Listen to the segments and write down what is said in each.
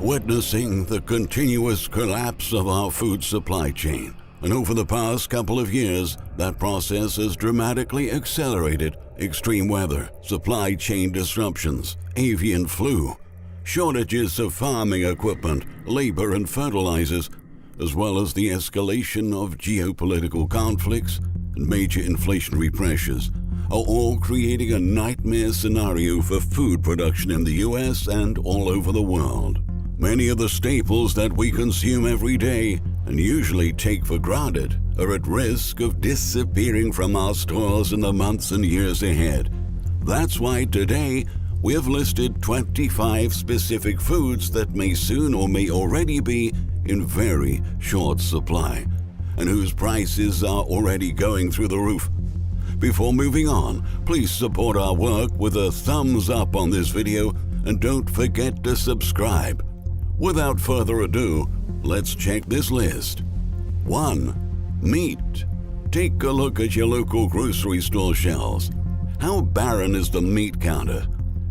witnessing the continuous collapse of our food supply chain. And over the past couple of years, that process has dramatically accelerated. Extreme weather, supply chain disruptions, avian flu, shortages of farming equipment, labor and fertilizers, as well as the escalation of geopolitical conflicts and major inflationary pressures, are all creating a nightmare scenario for food production in the US and all over the world. Many of the staples that we consume every day and usually take for granted are at risk of disappearing from our stores in the months and years ahead. That's why today we have listed 25 specific foods that may soon or may already be in very short supply and whose prices are already going through the roof. Before moving on, please support our work with a thumbs up on this video and don't forget to subscribe. Without further ado, let's check this list. 1. Meat. Take a look at your local grocery store shelves. How barren is the meat counter?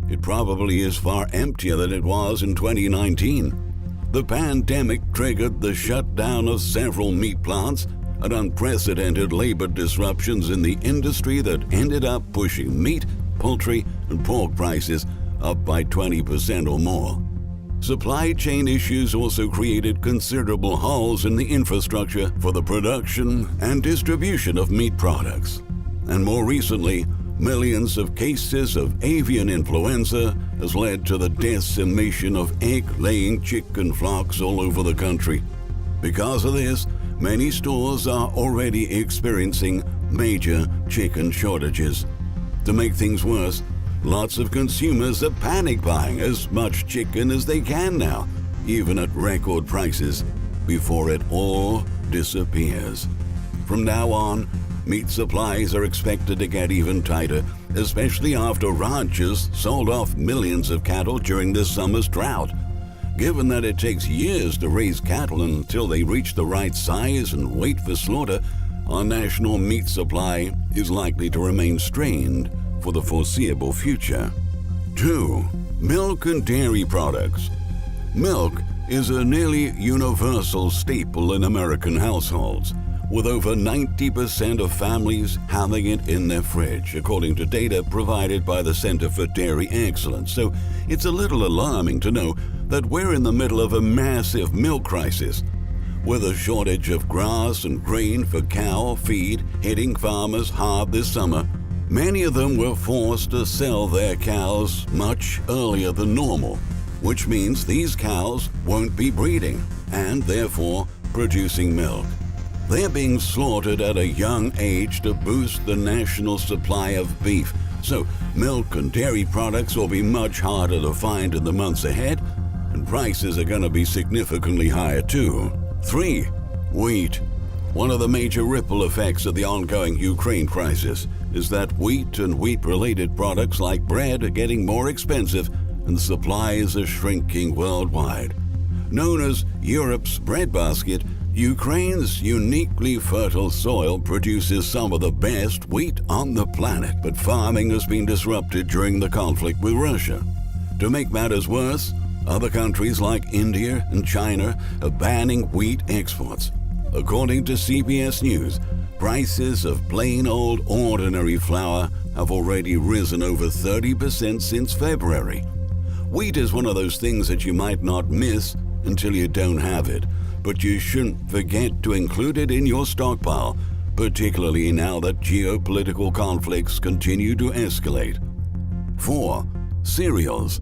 It probably is far emptier than it was in 2019. The pandemic triggered the shutdown of several meat plants and unprecedented labor disruptions in the industry that ended up pushing meat, poultry, and pork prices up by 20% or more. Supply chain issues also created considerable holes in the infrastructure for the production and distribution of meat products. And more recently, millions of cases of avian influenza has led to the decimation of egg-laying chicken flocks all over the country. Because of this, many stores are already experiencing major chicken shortages. To make things worse, lots of consumers are panic buying as much chicken as they can now, even at record prices, before it all disappears. From now on, meat supplies are expected to get even tighter, especially after ranchers sold off millions of cattle during this summer's drought. Given that it takes years to raise cattle until they reach the right size and weight for slaughter, our national meat supply is likely to remain strained for the foreseeable future. 2. Milk and dairy products. Milk is a nearly universal staple in American households, with over 90% of families having it in their fridge, according to data provided by the Center for Dairy Excellence. So it's a little alarming to know that we're in the middle of a massive milk crisis, with a shortage of grass and grain for cow feed hitting farmers hard this summer. Many of them were forced to sell their cows much earlier than normal, which means these cows won't be breeding and therefore producing milk. They're being slaughtered at a young age to boost the national supply of beef, so milk and dairy products will be much harder to find in the months ahead, and prices are going to be significantly higher too. 3. Wheat. One of the major ripple effects of the ongoing Ukraine crisis is that wheat and wheat-related products like bread are getting more expensive and supplies are shrinking worldwide. Known as Europe's breadbasket, Ukraine's uniquely fertile soil produces some of the best wheat on the planet, but farming has been disrupted during the conflict with Russia. To make matters worse, other countries like India and China are banning wheat exports. According to CBS News, prices of plain old ordinary flour have already risen over 30% since February. Wheat is one of those things that you might not miss until you don't have it, but you shouldn't forget to include it in your stockpile, particularly now that geopolitical conflicts continue to escalate. 4. Cereals.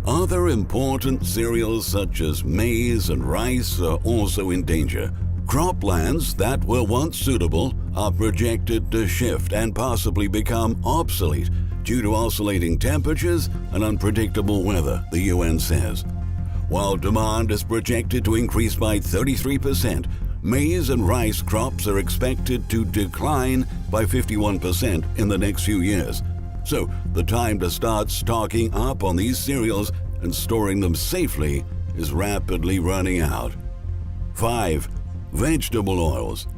Other important cereals such as maize and rice are also in danger. Croplands that were once suitable are projected to shift and possibly become obsolete due to oscillating temperatures and unpredictable weather, the UN says. While demand is projected to increase by 33%, maize and rice crops are expected to decline by 51% in the next few years. So the time to start stocking up on these cereals and storing them safely is rapidly running out. 5. Vegetable oils.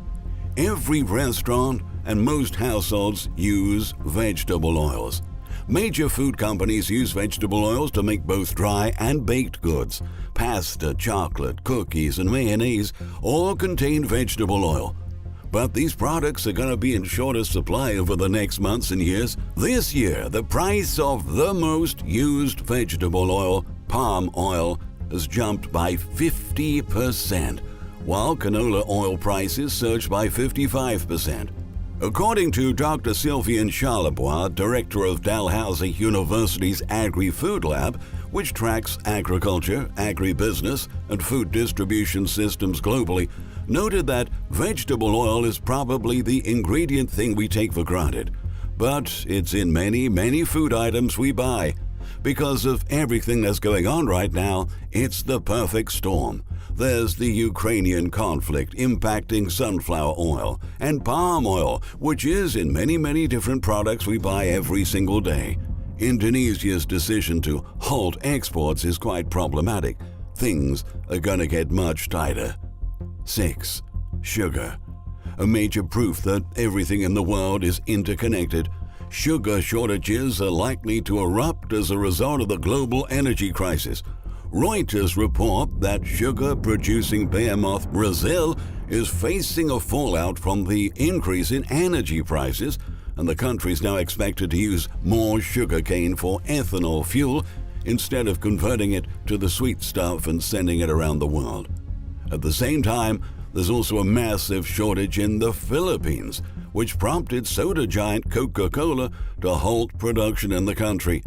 Every restaurant and most households use vegetable oils. Major food companies use vegetable oils to make both dry and baked goods. Pasta, chocolate, cookies, and mayonnaise all contain vegetable oil. But these products are going to be in shorter supply over the next months and years. This year, the price of the most used vegetable oil, palm oil, has jumped by 50%, while canola oil prices surged by 55%. According to Dr. Sylvain Charlebois, director of Dalhousie University's Agri-Food Lab, which tracks agriculture, agribusiness, and food distribution systems globally, noted that vegetable oil is probably the ingredient thing we take for granted. But it's in many food items we buy. Because of everything that's going on right now, it's the perfect storm. There's the Ukrainian conflict impacting sunflower oil and palm oil, which is in many different products we buy every single day. Indonesia's decision to halt exports is quite problematic. Things are gonna get much tighter. 6. Sugar. A major proof that everything in the world is interconnected. Sugar shortages are likely to erupt as a result of the global energy crisis. Reuters report that sugar-producing behemoth Brazil is facing a fallout from the increase in energy prices, and the country is now expected to use more sugarcane for ethanol fuel instead of converting it to the sweet stuff and sending it around the world. At the same time, there's also a massive shortage in the Philippines, which prompted soda giant Coca-Cola to halt production in the country.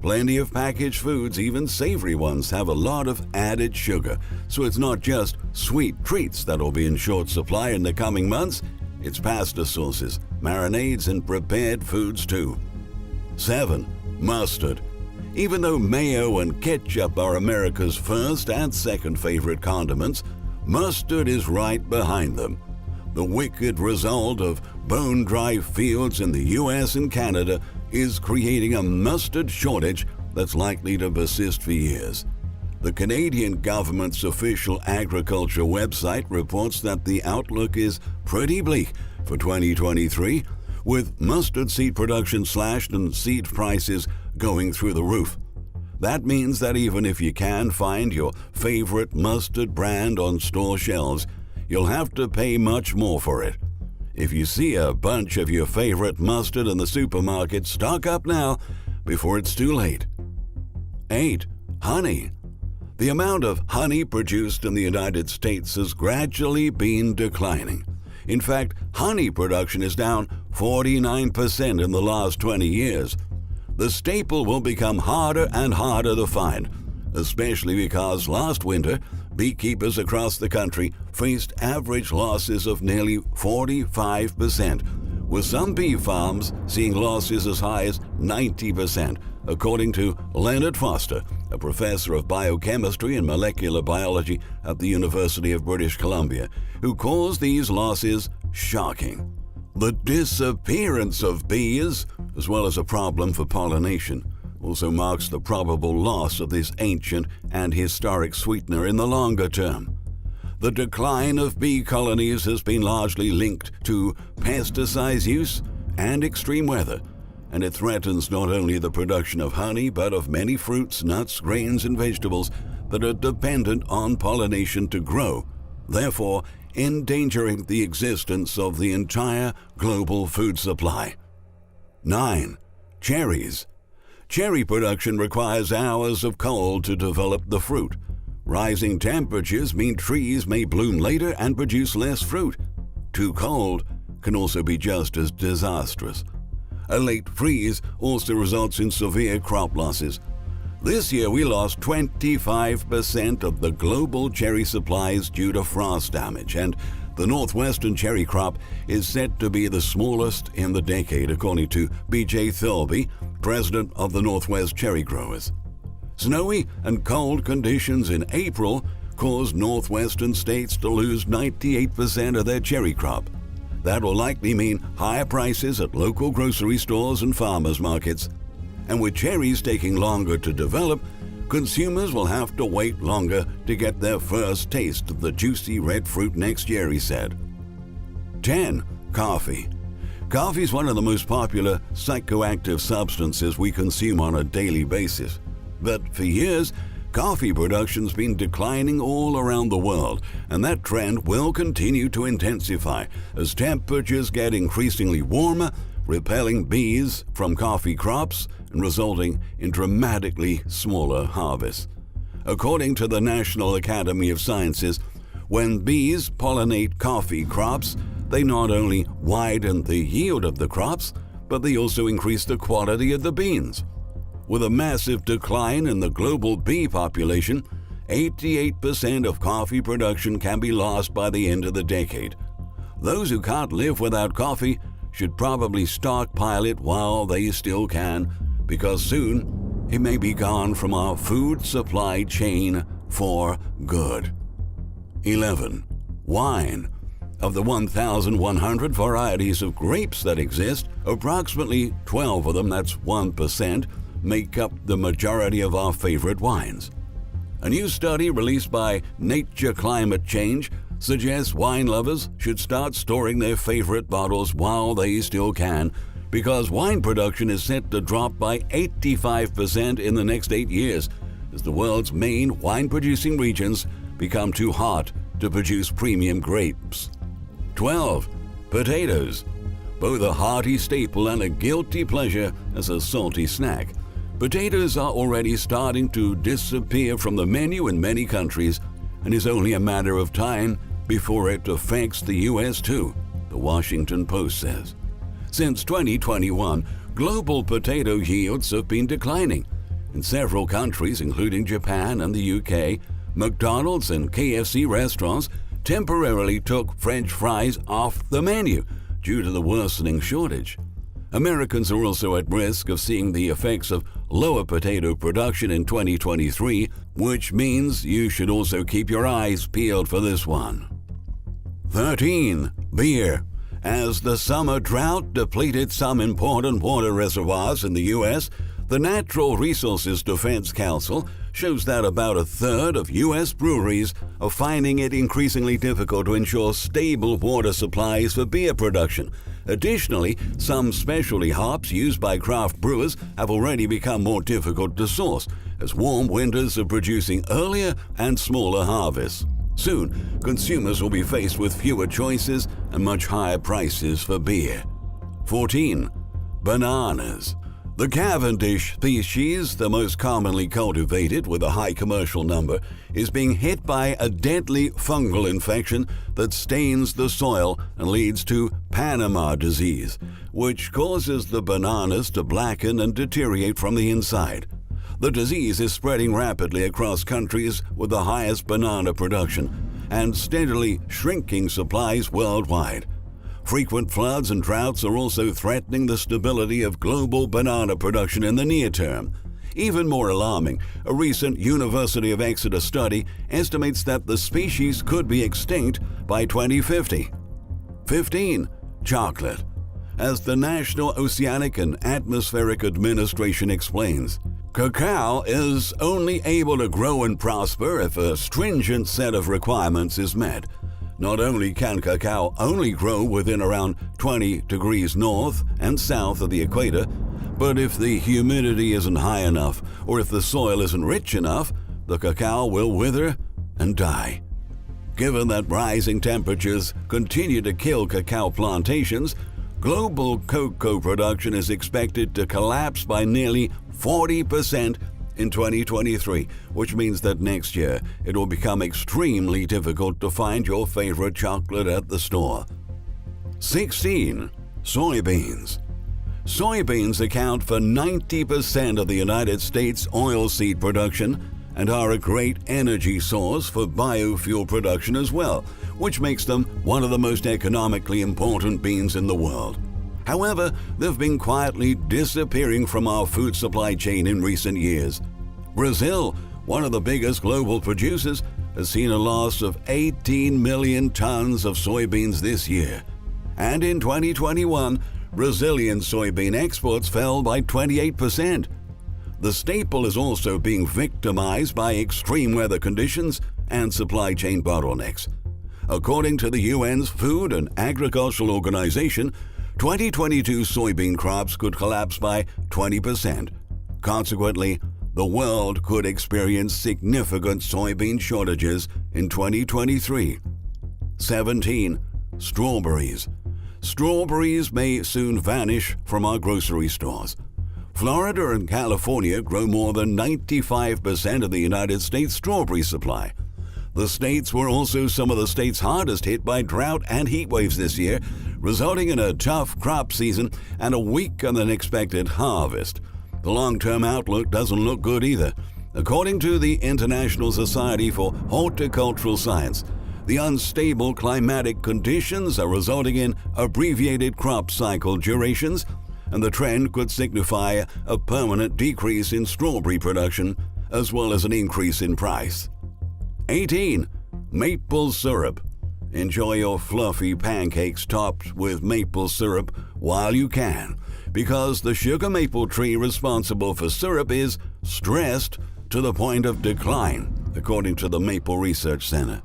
Plenty of packaged foods, even savory ones, have a lot of added sugar, so it's not just sweet treats that'll be in short supply in the coming months, it's pasta sauces, marinades, and prepared foods too. 7. Mustard. Even though mayo and ketchup are America's first and second favorite condiments, mustard is right behind them. The wicked result of bone-dry fields in the US and Canada is creating a mustard shortage that's likely to persist for years. The Canadian government's official agriculture website reports that the outlook is pretty bleak for 2023, with mustard seed production slashed and seed prices going through the roof. That means that even if you can find your favorite mustard brand on store shelves, you'll have to pay much more for it. If you see a bunch of your favorite mustard in the supermarket, stock up now before it's too late. 8. Honey. The amount of honey produced in the United States has gradually been declining. In fact, honey production is down 49% in the last 20 years. The staple will become harder and harder to find, especially because last winter, beekeepers across the country faced average losses of nearly 45%, with some bee farms seeing losses as high as 90%, according to Leonard Foster, a professor of biochemistry and molecular biology at the University of British Columbia, who calls these losses shocking. The disappearance of bees, as well as a problem for pollination, also marks the probable loss of this ancient and historic sweetener in the longer term. The decline of bee colonies has been largely linked to pesticide use and extreme weather, and it threatens not only the production of honey but of many fruits, nuts, grains, and vegetables that are dependent on pollination to grow, therefore endangering the existence of the entire global food supply. 9. Cherries. Cherry production requires hours of cold to develop the fruit. Rising temperatures mean trees may bloom later and produce less fruit. Too cold can also be just as disastrous. A late freeze also results in severe crop losses. This year we lost 25% of the global cherry supplies due to frost damage, and the northwestern cherry crop is said to be the smallest in the decade, according to B.J. Thirlby, president of the Northwest Cherry Growers. Snowy and cold conditions in April caused northwestern states to lose 98% of their cherry crop. That will likely mean higher prices at local grocery stores and farmers markets. And with cherries taking longer to develop, consumers will have to wait longer to get their first taste of the juicy red fruit next year, he said. 10. Coffee. Coffee is one of the most popular psychoactive substances we consume on a daily basis. But for years, coffee production's been declining all around the world, and that trend will continue to intensify as temperatures get increasingly warmer, repelling bees from coffee crops and resulting in dramatically smaller harvests. According to the National Academy of Sciences, when bees pollinate coffee crops, they not only widen the yield of the crops, but they also increase the quality of the beans. With a massive decline in the global bee population, 88% of coffee production can be lost by the end of the decade. Those who can't live without coffee should probably stockpile it while they still can, because soon it may be gone from our food supply chain for good. 11. Wine. Of the 1,100 varieties of grapes that exist, approximately 12 of them, that's 1%, make up the majority of our favorite wines. A new study released by Nature Climate Change suggests wine lovers should start storing their favorite bottles while they still can, because wine production is set to drop by 85% in the next 8 years as the world's main wine-producing regions become too hot to produce premium grapes. 12. Potatoes. Both a hearty staple and a guilty pleasure as a salty snack, potatoes are already starting to disappear from the menu in many countries, and it's only a matter of time before it affects the U.S. too, the Washington Post says. Since 2021, global potato yields have been declining. In several countries, including Japan and the UK, McDonald's and KFC restaurants temporarily took French fries off the menu due to the worsening shortage. Americans are also at risk of seeing the effects of lower potato production in 2023, which means you should also keep your eyes peeled for this one. 13. Beer. As the summer drought depleted some important water reservoirs in the U.S., the Natural Resources Defense Council shows that about a third of U.S. breweries are finding it increasingly difficult to ensure stable water supplies for beer production. Additionally, some specialty hops used by craft brewers have already become more difficult to source, as warm winters are producing earlier and smaller harvests. Soon, consumers will be faced with fewer choices and much higher prices for beer. 14. Bananas. The Cavendish species, the most commonly cultivated with a high commercial number, is being hit by a deadly fungal infection that stains the soil and leads to Panama disease, which causes the bananas to blacken and deteriorate from the inside. The disease is spreading rapidly across countries with the highest banana production and steadily shrinking supplies worldwide. Frequent floods and droughts are also threatening the stability of global banana production in the near term. Even more alarming, a recent University of Exeter study estimates that the species could be extinct by 2050. 15. Chocolate. As the National Oceanic and Atmospheric Administration explains, cacao is only able to grow and prosper if a stringent set of requirements is met. Not only can cacao only grow within around 20 degrees north and south of the equator, but if the humidity isn't high enough or if the soil isn't rich enough, the cacao will wither and die. Given that rising temperatures continue to kill cacao plantations, global cocoa production is expected to collapse by nearly 40% in 2023, which means that next year it will become extremely difficult to find your favorite chocolate at the store. 16. Soybeans. Soybeans account for 90% of the United States oilseed production and are a great energy source for biofuel production as well, which makes them one of the most economically important beans in the world. However, they've been quietly disappearing from our food supply chain in recent years. Brazil, one of the biggest global producers, has seen a loss of 18 million tons of soybeans this year. And in 2021, Brazilian soybean exports fell by 28%. The staple is also being victimized by extreme weather conditions and supply chain bottlenecks. According to the UN's Food and Agricultural Organization, 2022 soybean crops could collapse by 20%. Consequently, the world could experience significant soybean shortages in 2023. 17. Strawberries. Strawberries may soon vanish from our grocery stores. Florida and California grow more than 95% of the United States strawberry supply. The states were also some of the states hardest hit by drought and heat waves this year, resulting in a tough crop season and a weaker than expected harvest. The long-term outlook doesn't look good either. According to the International Society for Horticultural Science, the unstable climatic conditions are resulting in abbreviated crop cycle durations, and the trend could signify a permanent decrease in strawberry production as well as an increase in price. 18. Maple syrup. Enjoy your fluffy pancakes topped with maple syrup while you can, because the sugar maple tree responsible for syrup is stressed to the point of decline, according to the Maple Research Center.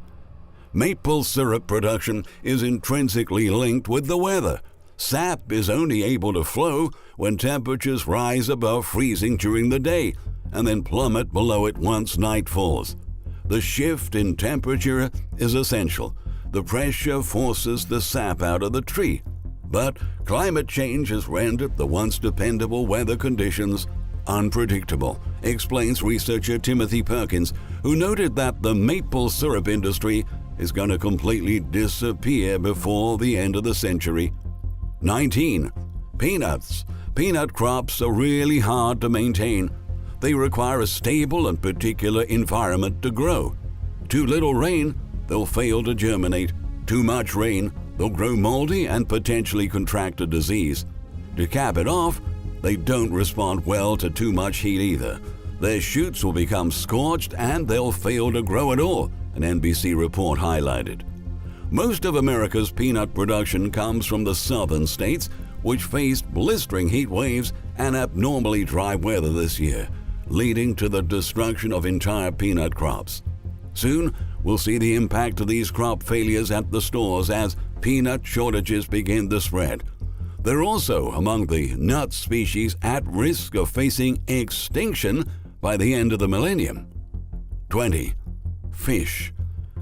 Maple syrup production is intrinsically linked with the weather. Sap is only able to flow when temperatures rise above freezing during the day and then plummet below it once night falls. The shift in temperature is essential. The pressure forces the sap out of the tree. But climate change has rendered the once dependable weather conditions unpredictable, explains researcher Timothy Perkins, who noted that the maple syrup industry is going to completely disappear before the end of the century. 19. Peanuts. Peanut crops are really hard to maintain. They require a stable and particular environment to grow. Too little rain, they'll fail to germinate. Too much rain, they'll grow moldy and potentially contract a disease. To cap it off, they don't respond well to too much heat either. Their shoots will become scorched and they'll fail to grow at all, an NBC report highlighted. Most of America's peanut production comes from the southern states, which faced blistering heat waves and abnormally dry weather this year, leading to the destruction of entire peanut crops. Soon, we'll see the impact of these crop failures at the stores as peanut shortages begin to spread. They're also among the nut species at risk of facing extinction by the end of the millennium. 20. Fish.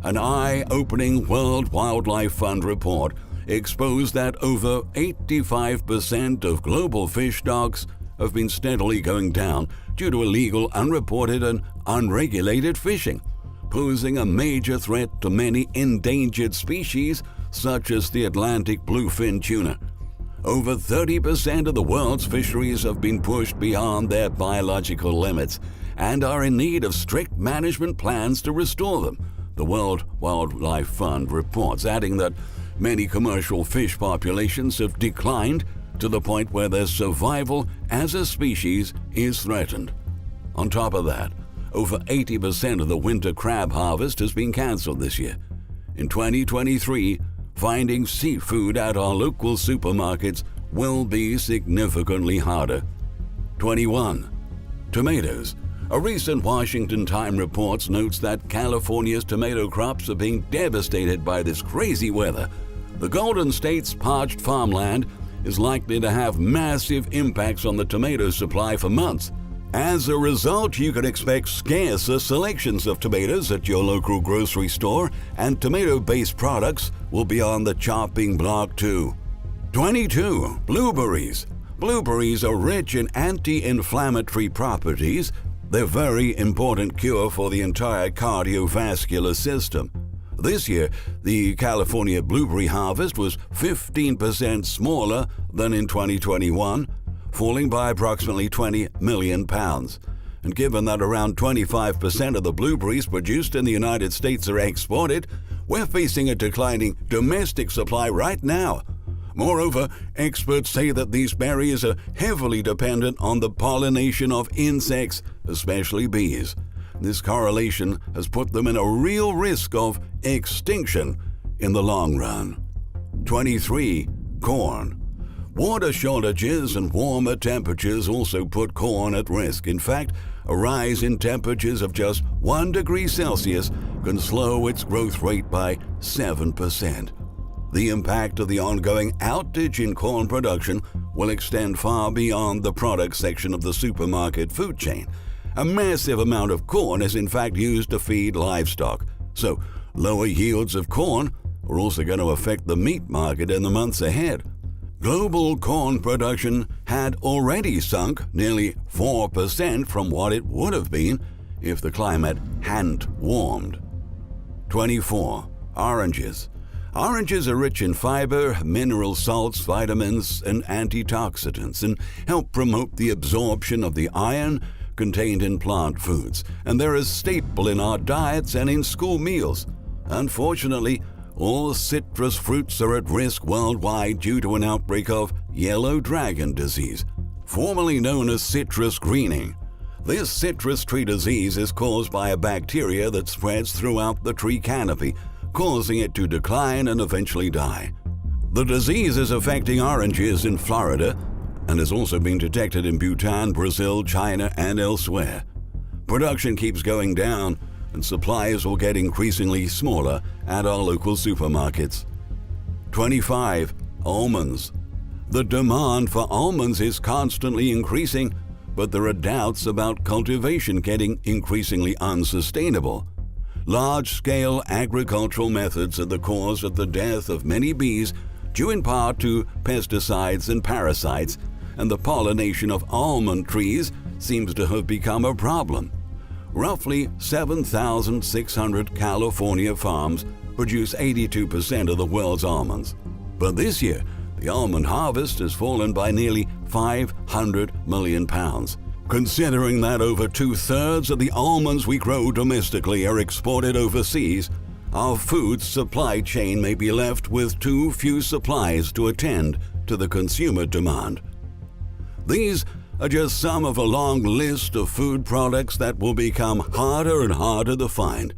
An eye-opening World Wildlife Fund report exposed that over 85% of global fish stocks have been steadily going down due to illegal, unreported, and unregulated fishing, posing a major threat to many endangered species such as the Atlantic bluefin tuna. Over 30% of the world's fisheries have been pushed beyond their biological limits and are in need of strict management plans to restore them, the World Wildlife Fund reports, adding that many commercial fish populations have declined to the point where their survival as a species is threatened. On top of that, over 80% of the winter crab harvest has been canceled this year. In 2023, finding seafood at our local supermarkets will be significantly harder. 21. Tomatoes. A recent Washington Times report notes that California's tomato crops are being devastated by this crazy weather. The Golden State's parched farmland is likely to have massive impacts on the tomato supply for months. As a result, you can expect scarcer selections of tomatoes at your local grocery store, and tomato-based products will be on the chopping block too. 22. Blueberries. Blueberries are rich in anti-inflammatory properties. They're a very important cure for the entire cardiovascular system. This year, the California blueberry harvest was 15% smaller than in 2021, falling by approximately 20 million pounds. And given that around 25% of the blueberries produced in the United States are exported, we're facing a declining domestic supply right now. Moreover, experts say that these berries are heavily dependent on the pollination of insects, especially bees. This correlation has put them in a real risk of extinction in the long run. 23. Corn. Water shortages and warmer temperatures also put corn at risk. In fact, a rise in temperatures of just 1 degree Celsius can slow its growth rate by 7%. The impact of the ongoing outage in corn production will extend far beyond the product section of the supermarket food chain. A massive amount of corn is in fact used to feed livestock, so lower yields of corn are also going to affect the meat market in the months ahead. Global corn production had already sunk nearly 4% from what it would have been if the climate hadn't warmed. 24. Oranges. Oranges are rich in fiber, mineral salts, vitamins, and antioxidants, and help promote the absorption of the iron contained in plant foods, and they're a staple in our diets and in school meals. Unfortunately, all citrus fruits are at risk worldwide due to an outbreak of yellow dragon disease, formerly known as citrus greening. This citrus tree disease is caused by a bacteria that spreads throughout the tree canopy, causing it to decline and eventually die. The disease is affecting oranges in Florida and has also been detected in Bhutan, Brazil, China, and elsewhere. Production keeps going down, and supplies will get increasingly smaller at our local supermarkets. 25. Almonds. The demand for almonds is constantly increasing, but there are doubts about cultivation getting increasingly unsustainable. Large-scale agricultural methods are the cause of the death of many bees, due in part to pesticides and parasites, and the pollination of almond trees seems to have become a problem. Roughly 7,600 California farms produce 82% of the world's almonds. But this year, the almond harvest has fallen by nearly 500 million pounds. Considering that over 2/3 of the almonds we grow domestically are exported overseas, our food supply chain may be left with too few supplies to attend to the consumer demand. These are just some of a long list of food products that will become harder and harder to find.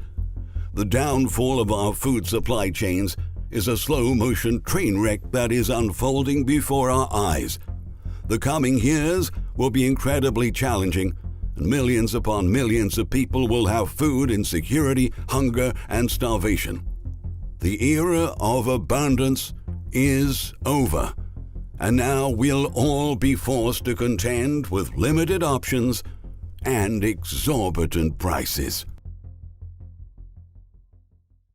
The downfall of our food supply chains is a slow-motion train wreck that is unfolding before our eyes. The coming years will be incredibly challenging, and millions upon millions of people will have food insecurity, hunger, and starvation. The era of abundance is over, and now we'll all be forced to contend with limited options and exorbitant prices.